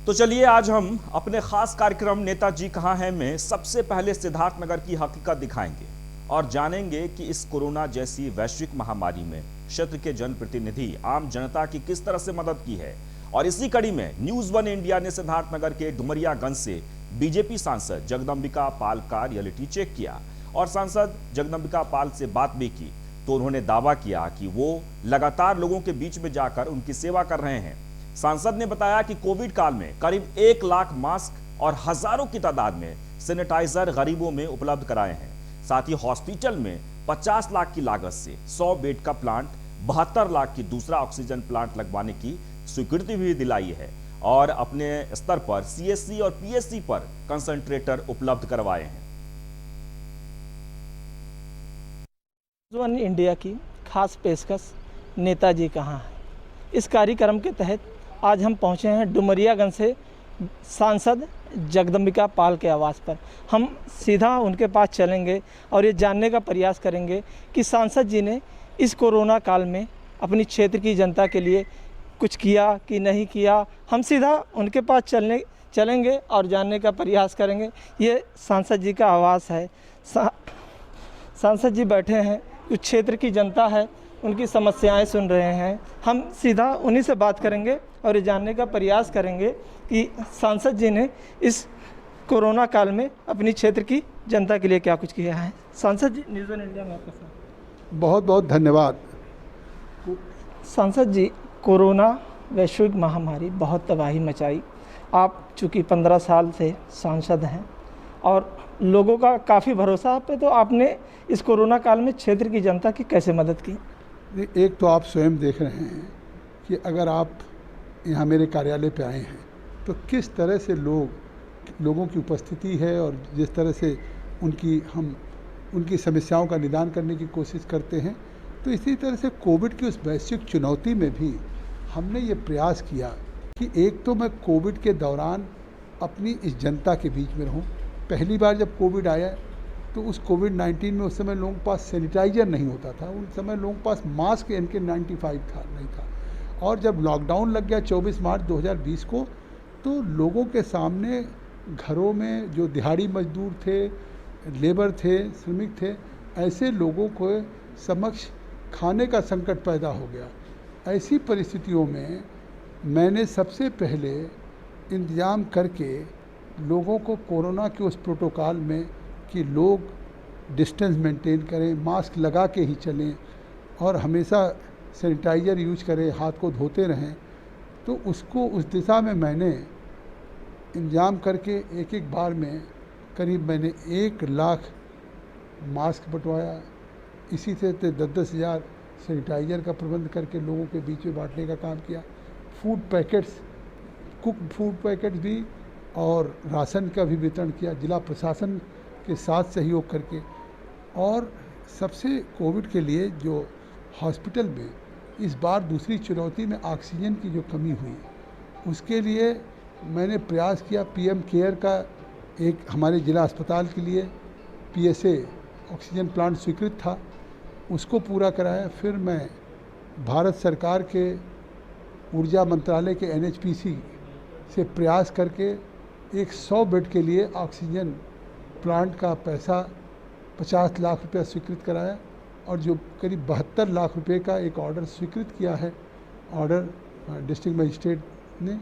तो चलिए आज हम अपने खास कार्यक्रम नेताजी कहाँ हैं में सबसे पहले सिद्धार्थनगर की हकीकत दिखाएंगे और जानेंगे कि इस कोरोना जैसी वैश्विक महामारी में क्षेत्र के जनप्रतिनिधि आम जनता की किस तरह से मदद की है। और इसी कड़ी में न्यूज वन इंडिया ने सिद्धार्थनगर के डुमरियागंज से बीजेपी सांसद जगदंबिका पाल का रियलिटी चेक किया और सांसद जगदंबिका पाल से बात भी की तो उन्होंने दावा किया कि वो लगातार लोगों के बीच में जाकर उनकी सेवा कर रहे हैं। सांसद ने बताया कि कोविड काल में करीब 1 लाख मास्क और हजारों की तादाद में सैनिटाइजर गरीबों में उपलब्ध कराए हैं। साथ ही हॉस्पिटल में 50 लाख की लागत से 100 बेड का प्लांट, 72 लाख की दूसरा ऑक्सीजन प्लांट लगवाने की स्वीकृति भी दिलाई है और अपने स्तर पर सीएससी और पीएससी पर कंसंट्रेटर उपलब्ध करवाए हैं। वन इंडिया की खास पेशकश नेताजी कहाँ है। इस कार्यक्रम के तहत आज हम पहुँचे हैं डुमरियागंज से सांसद जगदंबिका पाल के आवास पर। हम सीधा उनके पास चलेंगे और ये जानने का प्रयास करेंगे कि सांसद जी ने इस कोरोना काल में अपनी क्षेत्र की जनता के लिए कुछ किया कि नहीं किया। हम सीधा उनके पास चलेंगे और जानने का प्रयास करेंगे। ये सांसद जी का आवास है। सांसद जी बैठे हैं, कुछ क्षेत्र की जनता है, उनकी समस्याएं सुन रहे हैं। हम सीधा उन्हीं से बात करेंगे और ये जानने का प्रयास करेंगे कि सांसद जी ने इस कोरोना काल में अपनी क्षेत्र की जनता के लिए क्या कुछ किया है। सांसद जी, न्यूज़ वन इंडिया में आपका स्वागत। बहुत बहुत धन्यवाद। सांसद जी, कोरोना वैश्विक महामारी बहुत तबाही मचाई। आप चूँकि 15 साल से सांसद हैं और लोगों का काफ़ी भरोसा आप पे, तो आपने इस कोरोना काल में क्षेत्र की जनता की कैसे मदद की? एक तो आप स्वयं देख रहे हैं कि अगर आप यहाँ मेरे कार्यालय पे आए हैं तो किस तरह से लोगों की उपस्थिति है और जिस तरह से हम उनकी समस्याओं का निदान करने की कोशिश करते हैं। तो इसी तरह से कोविड की उस वैश्विक चुनौती में भी हमने ये प्रयास किया कि एक तो मैं कोविड के दौरान अपनी इस जनता के बीच में रहूं। पहली बार जब कोविड आया तो उस कोविड-19 में उस समय लोगों के पास सैनिटाइज़र नहीं होता था, उन समय लोगों के पास मास्क NK95 नहीं था। और जब लॉकडाउन लग गया 24 मार्च 2020 को, तो लोगों के सामने घरों में जो दिहाड़ी मजदूर थे, लेबर थे, श्रमिक थे, ऐसे लोगों को समक्ष खाने का संकट पैदा हो गया। ऐसी परिस्थितियों में मैंने सबसे पहले इंतज़ाम करके लोगों को कोरोना के उस प्रोटोकॉल में कि लोग डिस्टेंस मेंटेन करें, मास्क लगा के ही चलें और हमेशा सैनिटाइज़र यूज करें, हाथ को धोते रहें, तो उसको उस दिशा में मैंने इंतजाम करके एक बार में करीब मैंने 1 लाख मास्क बंटवाया। इसी से 10-10 हज़ार सैनिटाइज़र का प्रबंध करके लोगों के बीच में बांटने का काम किया। Food packets, cook food packets भी और राशन का भी वितरण किया जिला प्रशासन के साथ सहयोग करके। और सबसे कोविड के लिए जो हॉस्पिटल में इस बार दूसरी चुनौती में ऑक्सीजन की जो कमी हुई, उसके लिए मैंने प्रयास किया। PM केयर का एक हमारे जिला अस्पताल के लिए PSA ऑक्सीजन प्लांट स्वीकृत था, उसको पूरा कराया। फिर मैं भारत सरकार के ऊर्जा मंत्रालय के NHPC से प्रयास करके एक 100 बेड के लिए ऑक्सीजन प्लांट का पैसा 50 लाख रुपया स्वीकृत कराया और जो करीब 72 लाख रुपए का एक ऑर्डर स्वीकृत किया है डिस्ट्रिक्ट मजिस्ट्रेट ने,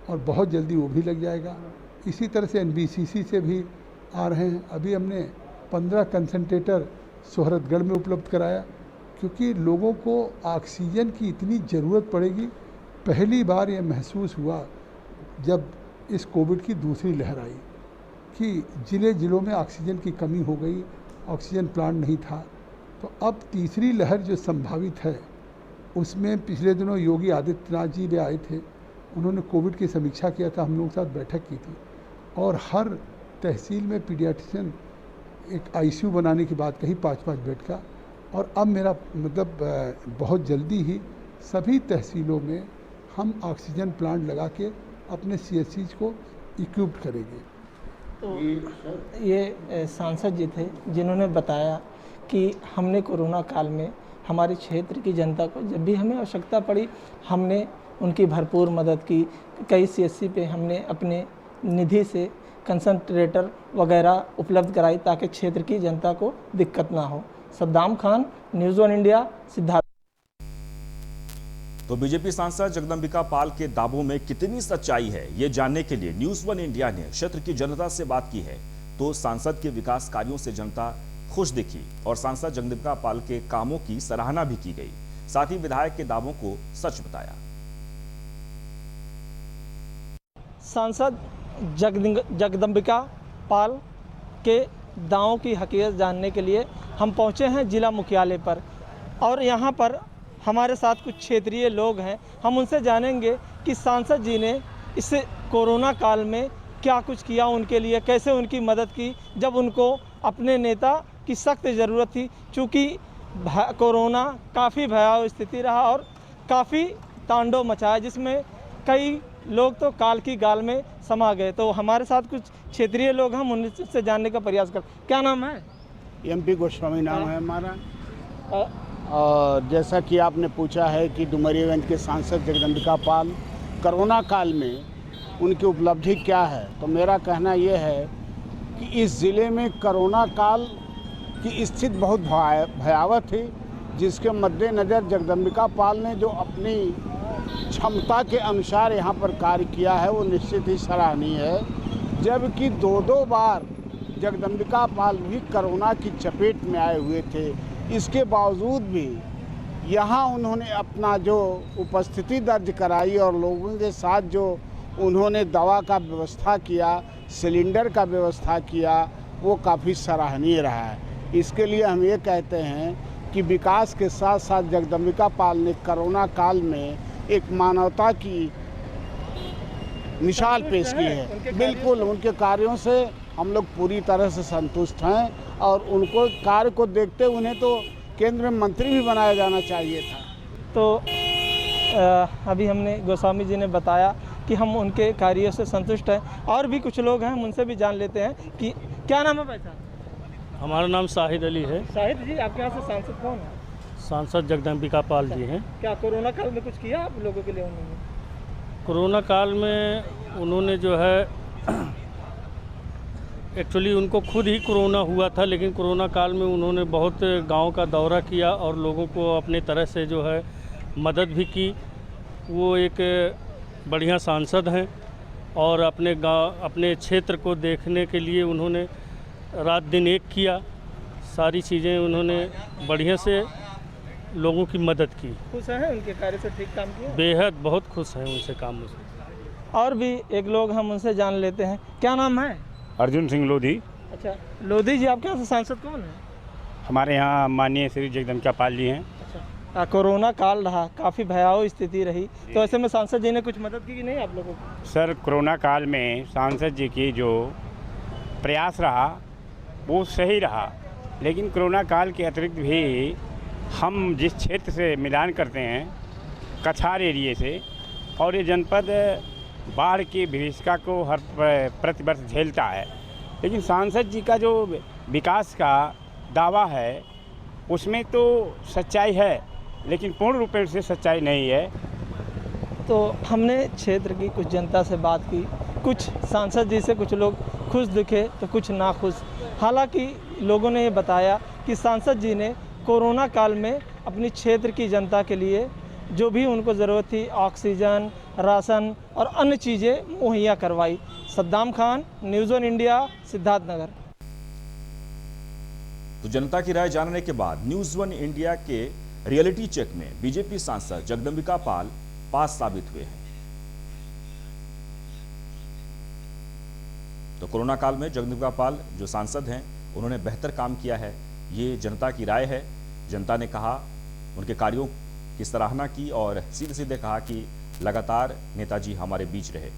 और बहुत जल्दी वो भी लग जाएगा। इसी तरह से NBCC से भी आ रहे हैं। अभी हमने 15 कंसंट्रेटर सोहरतगढ़ में उपलब्ध कराया क्योंकि लोगों को ऑक्सीजन की इतनी ज़रूरत पड़ेगी। पहली बार ये महसूस हुआ जब इस कोविड की दूसरी लहर आई कि ज़िलों में ऑक्सीजन की कमी हो गई, ऑक्सीजन प्लांट नहीं था। तो अब तीसरी लहर जो संभावित है, उसमें पिछले दिनों योगी आदित्यनाथ जी भी आए थे, उन्होंने कोविड की समीक्षा किया था, हम लोगों के साथ बैठक की थी और हर तहसील में पीडियाट्रिशियन एक ICU बनाने की बात कही 5-5 बेड का। और अब मेरा मतलब बहुत जल्दी ही सभी तहसीलों में हम ऑक्सीजन प्लांट लगा के अपने CSCs को इक्विप्ड करेंगे। तो ये सांसद जी थे जिन्होंने बताया कि हमने कोरोना काल में हमारे क्षेत्र की जनता को जब भी हमें आवश्यकता पड़ी, हमने उनकी भरपूर मदद की। कई CSC पे हमने अपने निधि से कंसंट्रेटर वगैरह उपलब्ध कराई ताकि क्षेत्र की जनता को दिक्कत ना हो। Saddam Khan, news 1 India, Siddharth. तो बीजेपी सांसद जगदंबिका पाल के दावों में कितनी सच्चाई है, ये जानने के लिए न्यूज़ 1 इंडिया ने क्षेत्र की जनता से बात की है। तो सांसद के विकास कार्यों से जनता खुश दिखी और सांसद जगदंबिका पाल के कामों की सराहना भी की गई। साथ ही विधायक के दावों को सच बताया। सांसद जगदंबिका पाल के दावों की हकीकत जानने के लिए हम पहुंचे हैं जिला मुख्यालय पर, और यहां पर हमारे साथ कुछ क्षेत्रीय लोग हैं। हम उनसे जानेंगे कि सांसद जी ने इस कोरोना काल में क्या कुछ किया उनके लिए, कैसे उनकी मदद की जब उनको अपने नेता की सख्त ज़रूरत थी। चूँकि कोरोना काफ़ी भयावह स्थिति रहा और काफ़ी तांडव मचाया, जिसमें कई लोग तो काल की गाल में समा गए। तो हमारे साथ कुछ क्षेत्रीय लोग हैं, हम उनसे जानने का प्रयास कर। क्या नाम है? MP गोस्वामी नाम है हमारा। और जैसा कि आपने पूछा है कि डुमरियागंज के सांसद जगदंबिका पाल कोरोना काल में उनकी उपलब्धि क्या है, तो मेरा कहना यह है कि इस ज़िले में कोरोना काल की स्थिति बहुत भयावह थी, जिसके मद्देनज़र जगदंबिका पाल ने जो अपनी क्षमता के अनुसार यहाँ पर कार्य किया है वो निश्चित ही सराहनीय है। जबकि दो बार जगदंबिका पाल भी कोरोना की चपेट में आए हुए थे, इसके बावजूद भी यहाँ उन्होंने अपना जो उपस्थिति दर्ज कराई और लोगों के साथ जो उन्होंने दवा का व्यवस्था किया, सिलेंडर का व्यवस्था किया, वो काफ़ी सराहनीय रहा है। इसके लिए हम ये कहते हैं कि विकास के साथ साथ जगदंबिका पाल ने कोरोना काल में एक मानवता की मिसाल पेश की है। बिल्कुल, उनके कार्यों से हम लोग पूरी तरह से संतुष्ट हैं और उनको कार्य को देखते उन्हें तो केंद्र में मंत्री भी बनाया जाना चाहिए था। तो अभी हमने गोस्वामी जी ने बताया कि हम उनके कार्यों से संतुष्ट हैं। और भी कुछ लोग हैं, हम उनसे भी जान लेते हैं कि क्या नाम है भाई साहब? हमारा नाम शाहिद अली है। शाहिद जी, आपके यहाँ से सांसद कौन है? सांसद जगदंबिका पाल जी हैं। क्या कोरोना काल में कुछ किया आप लोगों के लिए उन्होंने? कोरोना काल में उन्होंने जो है एक्चुअली उनको खुद ही कोरोना हुआ था, लेकिन कोरोना काल में उन्होंने बहुत गांव का दौरा किया और लोगों को अपने तरह से जो है मदद भी की। वो एक बढ़िया सांसद हैं और अपने गांव, अपने क्षेत्र को देखने के लिए उन्होंने रात दिन एक किया। सारी चीज़ें उन्होंने बढ़िया से लोगों की मदद की। खुश हैं उनके कार्य से? ठीक काम किया? बेहद बहुत खुश हैं उनसे कामों से। और भी एक लोग हम उनसे जान लेते हैं। क्या नाम है? अर्जुन सिंह लोधी। अच्छा, लोधी जी, आपके यहाँ से सांसद कौन है? हमारे यहाँ माननीय श्री जगदंबिका पाल जी हैं। अच्छा, कोरोना काल रहा, काफ़ी भयावह स्थिति रही, तो ऐसे में सांसद जी ने कुछ मदद की कि नहीं आप लोगों को? सर, कोरोना काल में सांसद जी की जो प्रयास रहा वो सही रहा, लेकिन कोरोना काल के अतिरिक्त भी हम जिस क्षेत्र से मिलान करते हैं, कछार एरिए से, और ये जनपद बाढ़ की भीषिका को हर प्रतिवर्ष झेलता है, लेकिन सांसद जी का जो विकास का दावा है उसमें तो सच्चाई है, लेकिन पूर्ण रूप से सच्चाई नहीं है। तो हमने क्षेत्र की कुछ जनता से बात की, कुछ सांसद जी से कुछ लोग खुश दिखे तो कुछ नाखुश। हालांकि लोगों ने ये बताया कि सांसद जी ने कोरोना काल में अपनी क्षेत्र की जनता के लिए जो भी उनको ज़रूरत थी, ऑक्सीजन, राशन और अन्य चीज़ें मुहैया करवाई। Saddam Khan, news 1 India, Siddharthnagar. तो जनता की राय जानने के बाद न्यूज़ 1 इंडिया के रियलिटी चेक में बीजेपी सांसद जगदंबिका पाल पास साबित हुए हैं। तो कोरोना काल में जगदंबिका पाल जो सांसद हैं, उन्होंने बेहतर काम किया है, ये जनता की राय है। जनता ने कहा, उनके कार्यों की सराहना की और सीधे सीधे कहा कि लगातार नेताजी हमारे बीच रहे।